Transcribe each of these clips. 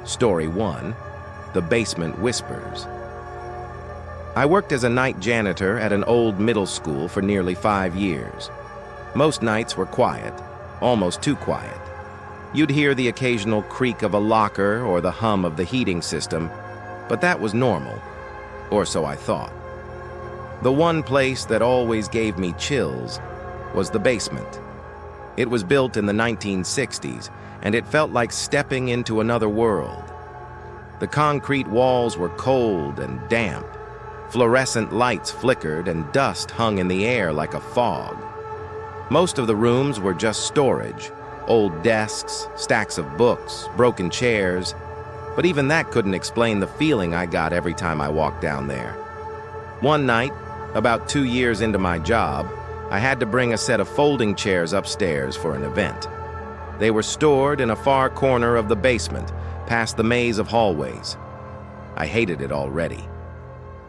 Story 1: The Basement Whispers. I worked as a night janitor at an old middle school for nearly 5 years. Most nights were quiet, almost too quiet. You'd hear the occasional creak of a locker or the hum of the heating system, but that was normal, or so I thought. The one place that always gave me chills was the basement. It was built in the 1960s, and it felt like stepping into another world. The concrete walls were cold and damp. Fluorescent lights flickered and dust hung in the air like a fog. Most of the rooms were just storage, old desks, stacks of books, broken chairs, but even that couldn't explain the feeling I got every time I walked down there. One night, about 2 years into my job, I had to bring a set of folding chairs upstairs for an event. They were stored in a far corner of the basement, past the maze of hallways. I hated it already.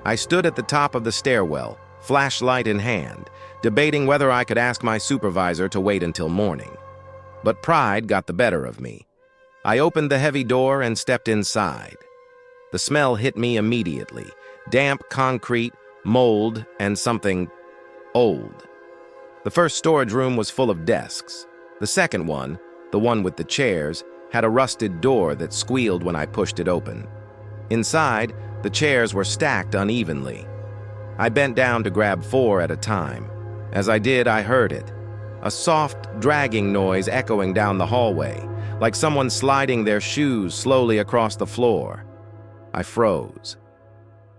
I stood at the top of the stairwell, flashlight in hand, debating whether I could ask my supervisor to wait until morning. But pride got the better of me. I opened the heavy door and stepped inside. The smell hit me immediately: damp concrete, mold, and something old. The first storage room was full of desks. The second one, the one with the chairs, had a rusted door that squealed when I pushed it open. Inside, the chairs were stacked unevenly. I bent down to grab 4 at a time. As I did, I heard it. A soft, dragging noise echoing down the hallway, like someone sliding their shoes slowly across the floor. I froze.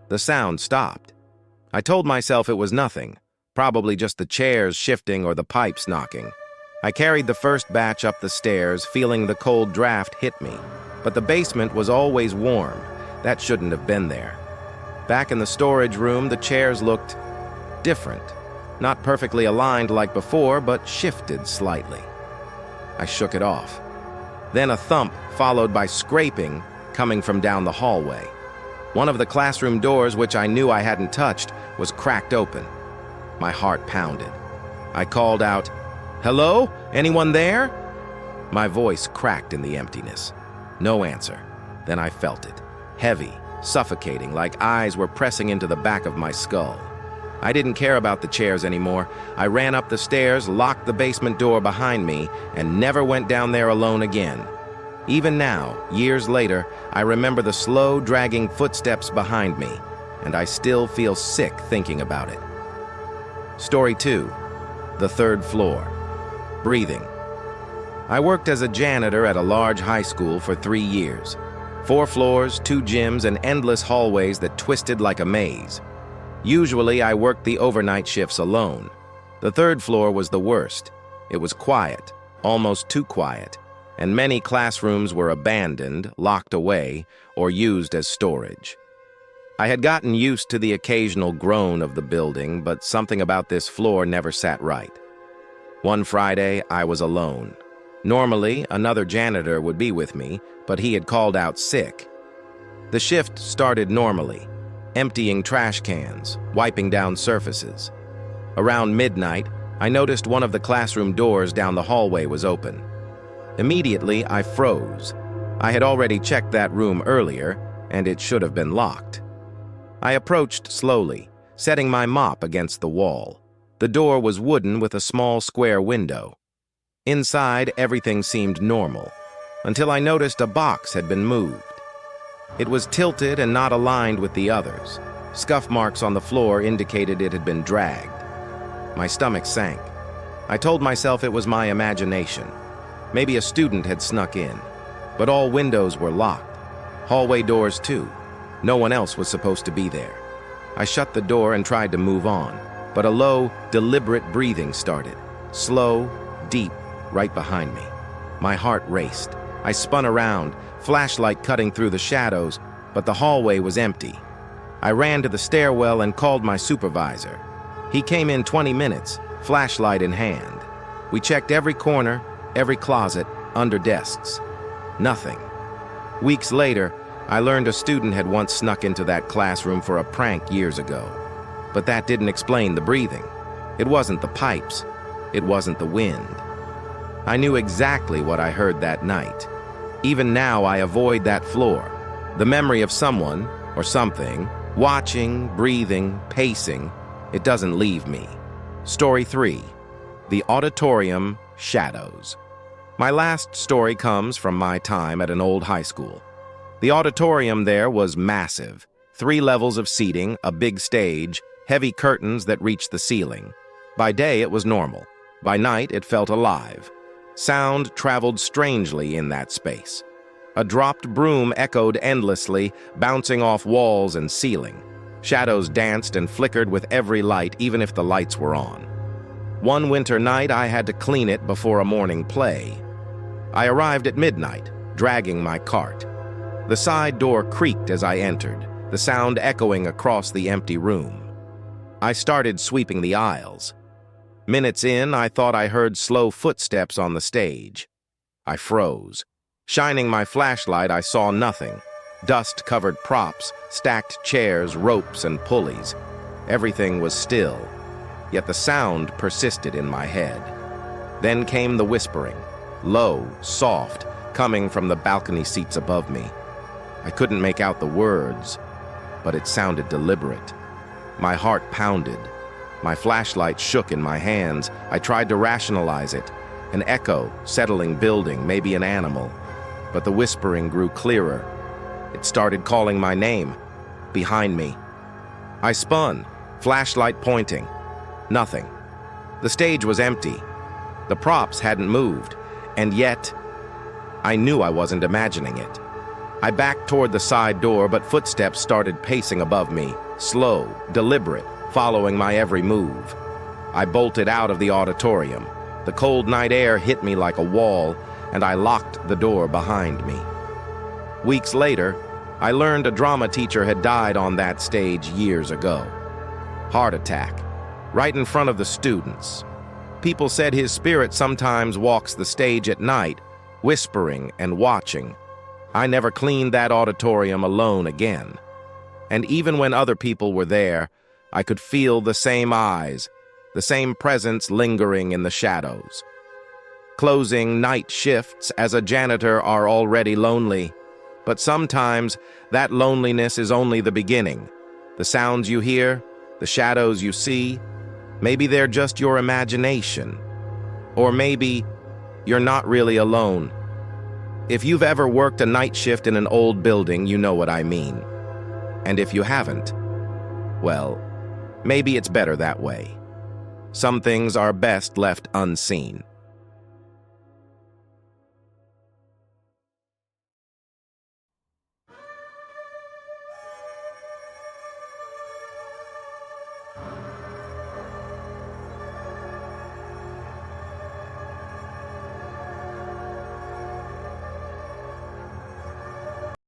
The sound stopped. I told myself it was nothing, probably just the chairs shifting or the pipes knocking. I carried the first batch up the stairs, feeling the cold draft hit me. But the basement was always warm. That shouldn't have been there. Back in the storage room, the chairs looked different. Not perfectly aligned like before, but shifted slightly. I shook it off. Then a thump, followed by scraping, coming from down the hallway. One of the classroom doors, which I knew I hadn't touched, was cracked open. My heart pounded. I called out, "Hello? Anyone there?" My voice cracked in the emptiness. No answer. Then I felt it. Heavy, suffocating, like eyes were pressing into the back of my skull. I didn't care about the chairs anymore. I ran up the stairs, locked the basement door behind me, and never went down there alone again. Even now, years later, I remember the slow, dragging footsteps behind me, and I still feel sick thinking about it. Story 2: The Third Floor. Breathing. I worked as a janitor at a large high school for 3 years. 4 floors, 2 gyms, and endless hallways that twisted like a maze. Usually, I worked the overnight shifts alone. The 3rd floor was the worst. It was quiet, almost too quiet, and many classrooms were abandoned, locked away, or used as storage. I had gotten used to the occasional groan of the building, but something about this floor never sat right. One Friday, I was alone. Normally, another janitor would be with me, but he had called out sick. The shift started normally, emptying trash cans, wiping down surfaces. Around midnight, I noticed one of the classroom doors down the hallway was open. Immediately, I froze. I had already checked that room earlier, and it should have been locked. I approached slowly, setting my mop against the wall. The door was wooden with a small square window. Inside, everything seemed normal, until I noticed a box had been moved. It was tilted and not aligned with the others. Scuff marks on the floor indicated it had been dragged. My stomach sank. I told myself it was my imagination. Maybe a student had snuck in. But all windows were locked. Hallway doors too. No one else was supposed to be there. I shut the door and tried to move on, but a low, deliberate breathing started. Slow, deep, right behind me. My heart raced. I spun around, flashlight cutting through the shadows, but the hallway was empty. I ran to the stairwell and called my supervisor. He came in 20 minutes, flashlight in hand. We checked every corner, every closet, under desks. Nothing. Weeks later, I learned a student had once snuck into that classroom for a prank years ago. But that didn't explain the breathing. It wasn't the pipes. It wasn't the wind. I knew exactly what I heard that night. Even now, I avoid that floor. The memory of someone, or something, watching, breathing, pacing, it doesn't leave me. Story 3. The Auditorium Shadows. My last story comes from my time at an old high school. The auditorium there was massive. 3 levels of seating, a big stage, heavy curtains that reached the ceiling. By day, it was normal. By night, it felt alive. Sound traveled strangely in that space. A dropped broom echoed endlessly, bouncing off walls and ceiling. Shadows danced and flickered with every light, even if the lights were on. One winter night, I had to clean it before a morning play. I arrived at midnight, dragging my cart. The side door creaked as I entered, the sound echoing across the empty room. I started sweeping the aisles. Minutes in, I thought I heard slow footsteps on the stage. I froze. Shining my flashlight, I saw nothing. Dust-covered props, stacked chairs, ropes, and pulleys. Everything was still, yet the sound persisted in my head. Then came the whispering, low, soft, coming from the balcony seats above me. I couldn't make out the words, but it sounded deliberate. My heart pounded. My flashlight shook in my hands. I tried to rationalize it. An echo, settling building, maybe an animal. But the whispering grew clearer. It started calling my name, behind me. I spun, flashlight pointing. Nothing. The stage was empty. The props hadn't moved, and yet, I knew I wasn't imagining it. I backed toward the side door, but footsteps started pacing above me, slow, deliberate, following my every move. I bolted out of the auditorium. The cold night air hit me like a wall, and I locked the door behind me. Weeks later, I learned a drama teacher had died on that stage years ago. Heart attack, right in front of the students. People said his spirit sometimes walks the stage at night, whispering and watching. I never cleaned that auditorium alone again. And even when other people were there, I could feel the same eyes, the same presence lingering in the shadows. Closing night shifts as a janitor are already lonely, but sometimes that loneliness is only the beginning. The sounds you hear, the shadows you see, maybe they're just your imagination. Or maybe you're not really alone. If you've ever worked a night shift in an old building, you know what I mean. And if you haven't, well, maybe it's better that way. Some things are best left unseen.